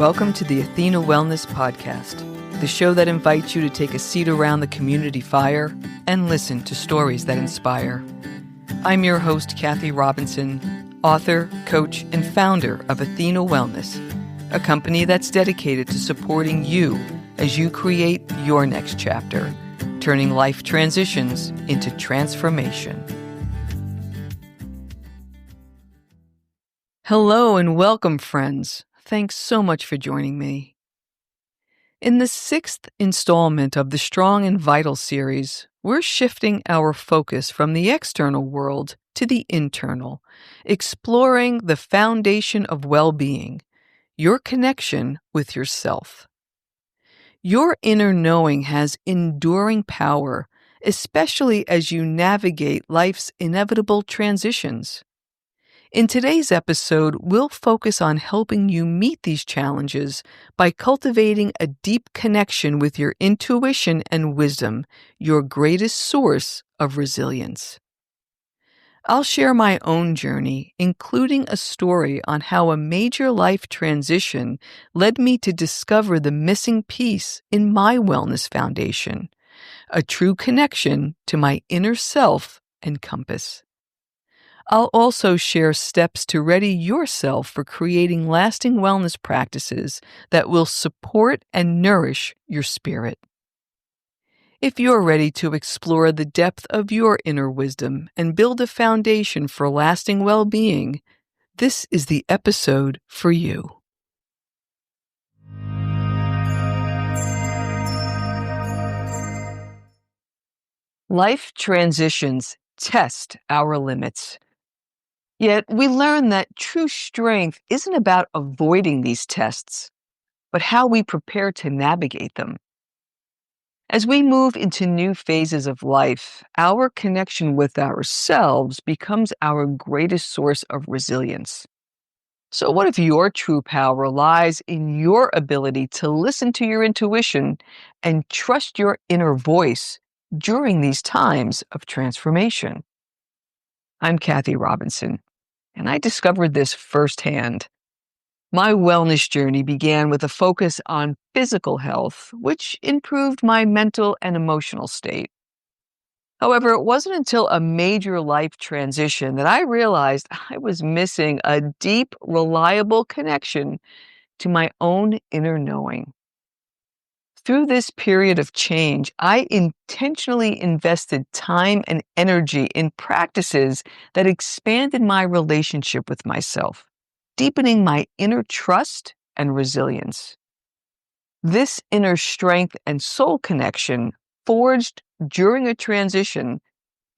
Welcome to the Athena Wellness Podcast, the show that invites you to take a seat around the community fire and listen to stories that inspire. I'm your host, Kathy Robinson, author, coach, and founder of Athena Wellness, a company that's dedicated to supporting you as you create your next chapter, turning life transitions into transformation. Hello and welcome, friends. Thanks so much for joining me. In the 6th installment of the Strong and Vital series, we're shifting our focus from the external world to the internal, exploring the foundation of well-being, your connection with yourself. Your inner knowing has enduring power, especially as you navigate life's inevitable transitions. In today's episode, we'll focus on helping you meet these challenges by cultivating a deep connection with your intuition and wisdom, your greatest source of resilience. I'll share my own journey, including a story on how a major life transition led me to discover the missing piece in my wellness foundation, a true connection to my inner self and compass. I'll also share steps to ready yourself for creating lasting wellness practices that will support and nourish your spirit. If you're ready to explore the depth of your inner wisdom and build a foundation for lasting well-being, this is the episode for you. Life transitions test our limits. Yet we learn that true strength isn't about avoiding these tests, but how we prepare to navigate them. As we move into new phases of life, our connection with ourselves becomes our greatest source of resilience. So what if your true power lies in your ability to listen to your intuition and trust your inner voice during these times of transformation? I'm Kathy Robinson, and I discovered this firsthand. My wellness journey began with a focus on physical health, which improved my mental and emotional state. However, it wasn't until a major life transition that I realized I was missing a deep, reliable connection to my own inner knowing. Through this period of change, I intentionally invested time and energy in practices that expanded my relationship with myself, deepening my inner trust and resilience. This inner strength and soul connection, forged during a transition,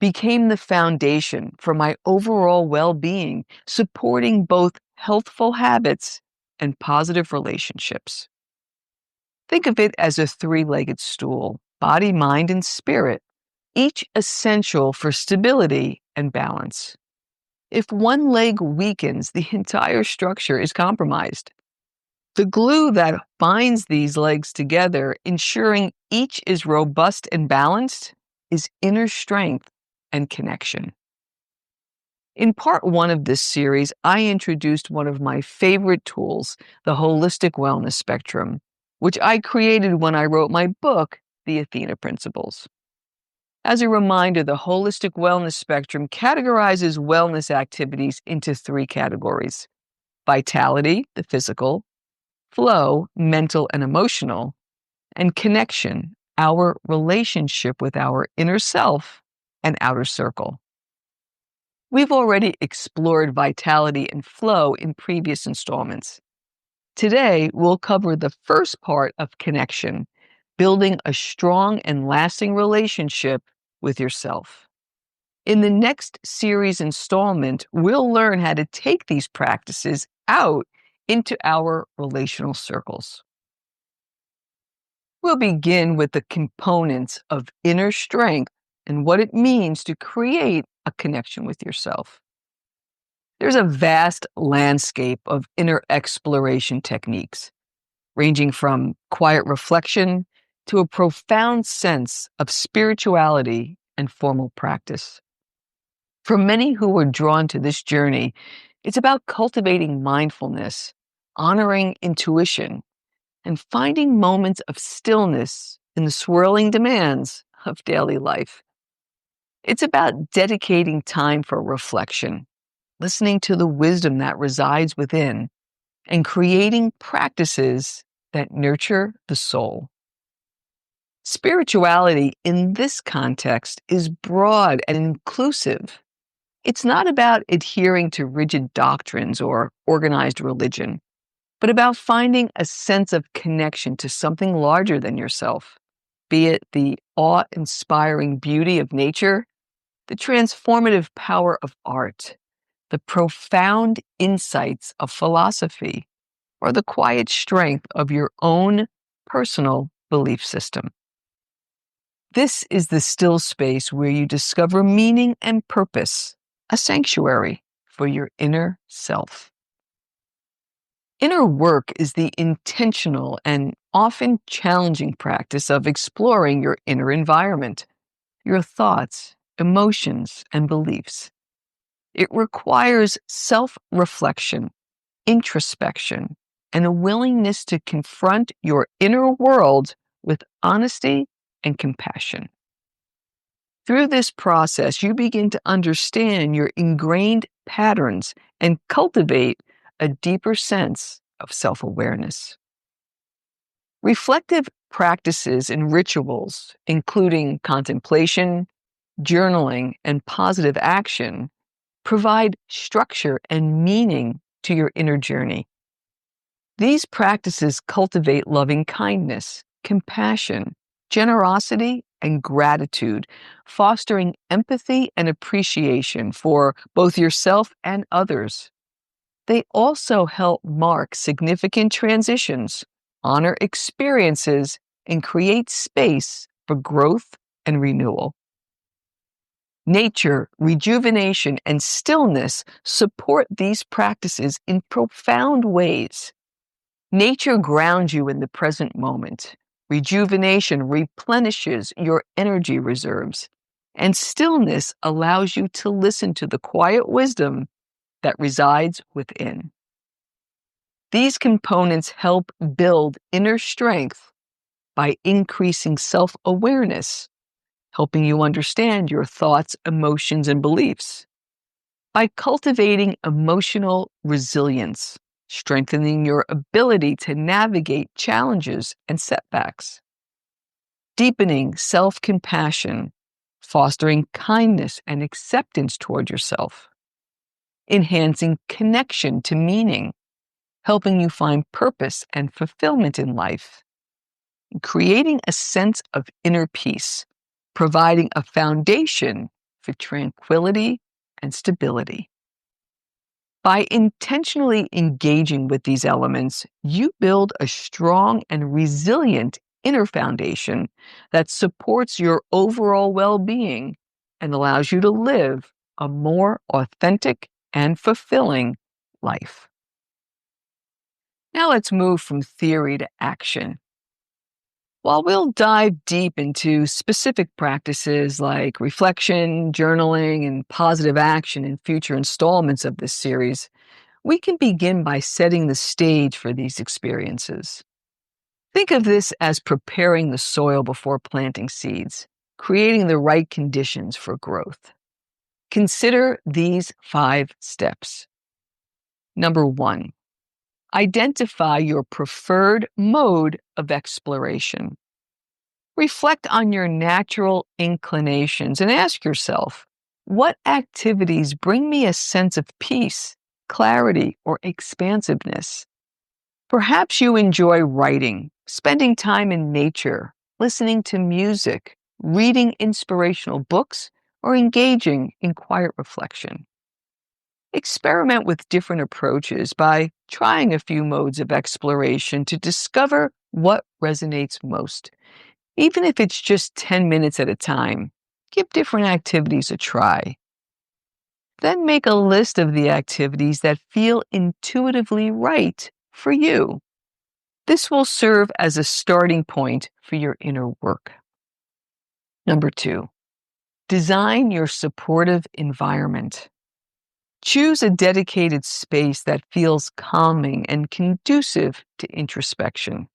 became the foundation for my overall well-being, supporting both healthful habits and positive relationships. Think of it as a three-legged stool, body, mind, and spirit, each essential for stability and balance. If one leg weakens, the entire structure is compromised. The glue that binds these legs together, ensuring each is robust and balanced, is inner strength and connection. In part 1 of this series, I introduced one of my favorite tools, the Holistic Wellness Spectrum, which I created when I wrote my book, The Athena Principles. As a reminder, the Holistic Wellness Spectrum categorizes wellness activities into 3 categories: vitality, the physical; flow, mental and emotional; and connection, our relationship with our inner self and outer circle. We've already explored vitality and flow in previous installments. Today, we'll cover the first part of connection, building a strong and lasting relationship with yourself. In the next series installment, we'll learn how to take these practices out into our relational circles. We'll begin with the components of inner strength and what it means to create a connection with yourself. There's a vast landscape of inner exploration techniques, ranging from quiet reflection to a profound sense of spirituality and formal practice. For many who are drawn to this journey, it's about cultivating mindfulness, honoring intuition, and finding moments of stillness in the swirling demands of daily life. It's about dedicating time for reflection, listening to the wisdom that resides within, and creating practices that nurture the soul. Spirituality in this context is broad and inclusive. It's not about adhering to rigid doctrines or organized religion, but about finding a sense of connection to something larger than yourself, be it the awe-inspiring beauty of nature, the transformative power of art, the profound insights of philosophy, or the quiet strength of your own personal belief system. This is the still space where you discover meaning and purpose, a sanctuary for your inner self. Inner work is the intentional and often challenging practice of exploring your inner environment, your thoughts, emotions, and beliefs. It requires self-reflection, introspection, and a willingness to confront your inner world with honesty and compassion. Through this process, you begin to understand your ingrained patterns and cultivate a deeper sense of self-awareness. Reflective practices and rituals, including contemplation, journaling, and positive action, provide structure and meaning to your inner journey. These practices cultivate loving kindness, compassion, generosity, and gratitude, fostering empathy and appreciation for both yourself and others. They also help mark significant transitions, honor experiences, and create space for growth and renewal. Nature, rejuvenation, and stillness support these practices in profound ways. Nature grounds you in the present moment. Rejuvenation replenishes your energy reserves, and stillness allows you to listen to the quiet wisdom that resides within. These components help build inner strength by increasing self-awareness, helping you understand your thoughts, emotions, and beliefs, by cultivating emotional resilience, strengthening your ability to navigate challenges and setbacks, deepening self-compassion, fostering kindness and acceptance toward yourself, enhancing connection to meaning, helping you find purpose and fulfillment in life, creating a sense of inner peace, providing a foundation for tranquility and stability. By intentionally engaging with these elements, you build a strong and resilient inner foundation that supports your overall well-being and allows you to live a more authentic and fulfilling life. Now let's move from theory to action. While we'll dive deep into specific practices like reflection, journaling, and positive action in future installments of this series, we can begin by setting the stage for these experiences. Think of this as preparing the soil before planting seeds, creating the right conditions for growth. Consider these 5 steps. Number 1, identify your preferred mode of exploration. Reflect on your natural inclinations and ask yourself, what activities bring me a sense of peace, clarity, or expansiveness? Perhaps you enjoy writing, spending time in nature, listening to music, reading inspirational books, or engaging in quiet reflection. Experiment with different approaches by trying a few modes of exploration to discover what resonates most. Even if it's just 10 minutes at a time, give different activities a try. Then make a list of the activities that feel intuitively right for you. This will serve as a starting point for your inner work. Number 2, design your supportive environment. Choose a dedicated space that feels calming and conducive to introspection.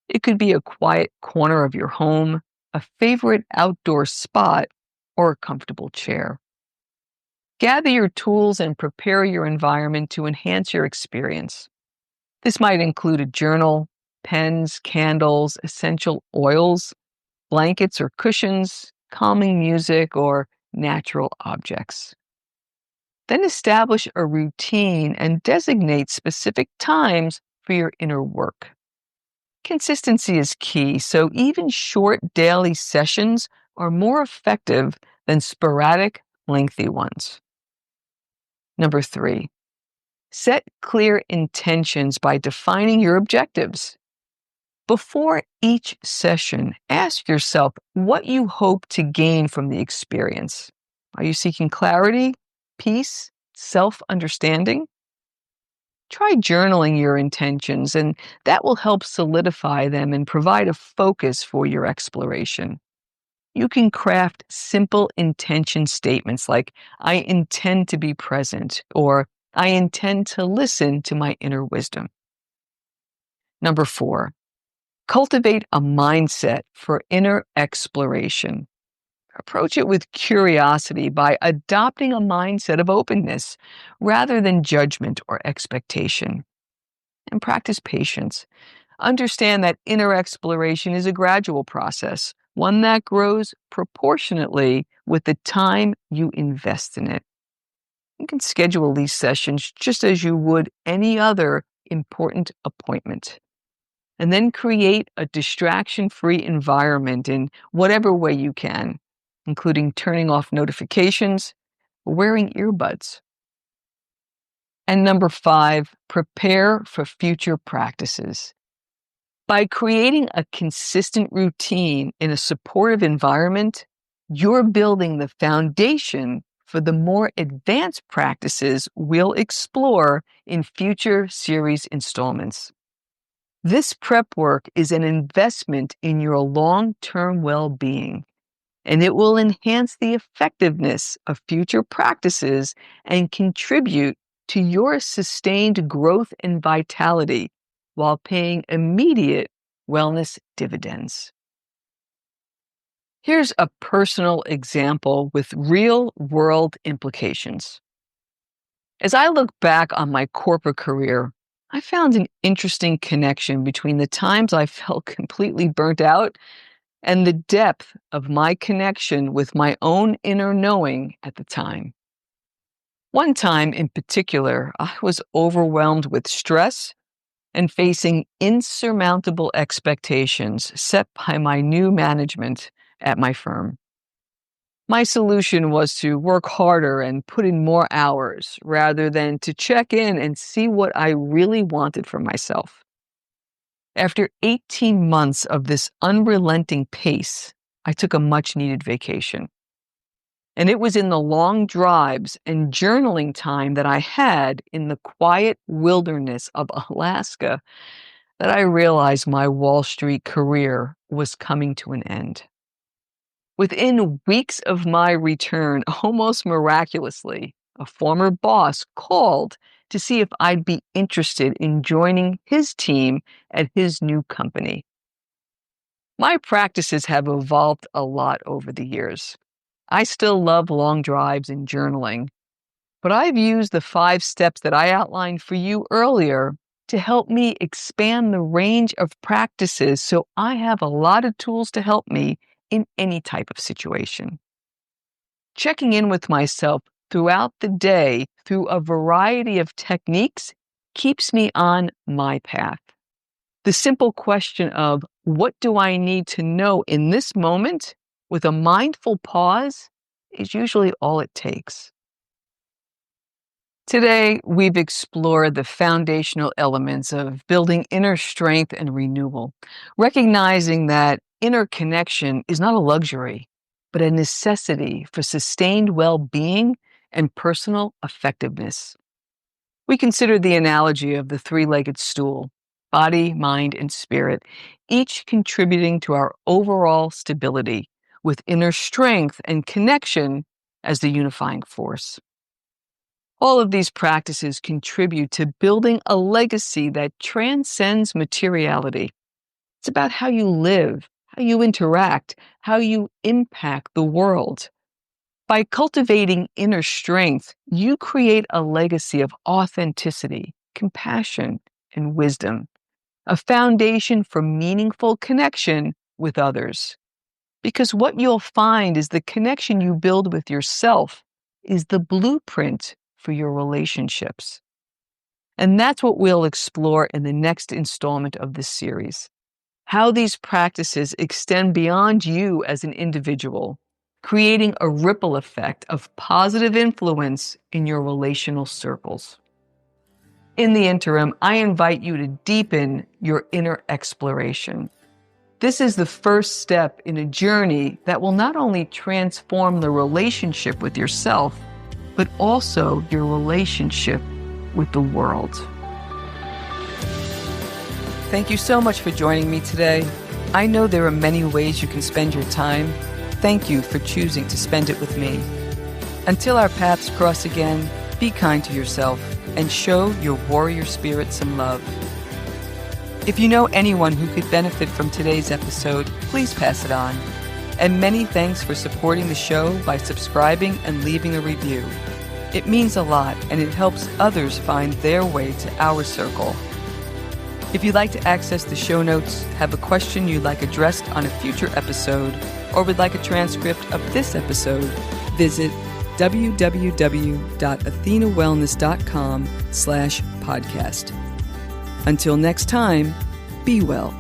It could be a quiet corner of your home, a favorite outdoor spot, or a comfortable chair. Gather your tools and prepare your environment to enhance your experience. This might include a journal, pens, candles, essential oils, blankets or cushions, calming music, or natural objects. Then establish a routine and designate specific times for your inner work. Consistency is key, so even short daily sessions are more effective than sporadic, lengthy ones. Number 3, set clear intentions by defining your objectives. Before each session, ask yourself what you hope to gain from the experience. Are you seeking clarity, peace, self-understanding? Try journaling your intentions, and that will help solidify them and provide a focus for your exploration. You can craft simple intention statements like, I intend to be present, or I intend to listen to my inner wisdom. Number 4, cultivate a mindset for inner exploration. Approach it with curiosity by adopting a mindset of openness rather than judgment or expectation. And practice patience. Understand that inner exploration is a gradual process, one that grows proportionately with the time you invest in it. You can schedule these sessions just as you would any other important appointment. And then create a distraction-free environment in whatever way you can, including turning off notifications or wearing earbuds. And number 5, prepare for future practices. By creating a consistent routine in a supportive environment, you're building the foundation for the more advanced practices we'll explore in future series installments. This prep work is an investment in your long-term well-being, and it will enhance the effectiveness of future practices and contribute to your sustained growth and vitality while paying immediate wellness dividends. Here's a personal example with real-world implications. As I look back on my corporate career, I found an interesting connection between the times I felt completely burnt out and the depth of my connection with my own inner knowing at the time. One time in particular, I was overwhelmed with stress and facing insurmountable expectations set by my new management at my firm. My solution was to work harder and put in more hours rather than to check in and see what I really wanted for myself. After 18 months of this unrelenting pace, I took a much-needed vacation. And it was in the long drives and journaling time that I had in the quiet wilderness of Alaska that I realized my Wall Street career was coming to an end. Within weeks of my return, almost miraculously, a former boss called to see if I'd be interested in joining his team at his new company. My practices have evolved a lot over the years. I still love long drives and journaling, but I've used the 5 steps that I outlined for you earlier to help me expand the range of practices so I have a lot of tools to help me in any type of situation. Checking in with myself throughout the day through a variety of techniques keeps me on my path. The simple question of what do I need to know in this moment with a mindful pause is usually all it takes. Today, we've explored the foundational elements of building inner strength and renewal, recognizing that inner connection is not a luxury, but a necessity for sustained well-being and personal effectiveness. We consider the analogy of the 3-legged stool, body, mind, and spirit, each contributing to our overall stability, with inner strength and connection as the unifying force. All of these practices contribute to building a legacy that transcends materiality. It's about how you live, how you interact, how you impact the world. By cultivating inner strength, you create a legacy of authenticity, compassion, and wisdom, a foundation for meaningful connection with others. Because what you'll find is the connection you build with yourself is the blueprint for your relationships. And that's what we'll explore in the next installment of this series. How these practices extend beyond you as an individual, creating a ripple effect of positive influence in your relational circles. In the interim, I invite you to deepen your inner exploration. This is the first step in a journey that will not only transform the relationship with yourself, but also your relationship with the world. Thank you so much for joining me today. I know there are many ways you can spend your time. Thank you for choosing to spend it with me. Until our paths cross again, be kind to yourself and show your warrior spirit some love. If you know anyone who could benefit from today's episode, please pass it on. And many thanks for supporting the show by subscribing and leaving a review. It means a lot, and it helps others find their way to our circle. If you'd like to access the show notes, have a question you'd like addressed on a future episode, or would like a transcript of this episode, visit www.athenawellness.com/podcast. Until next time, be well.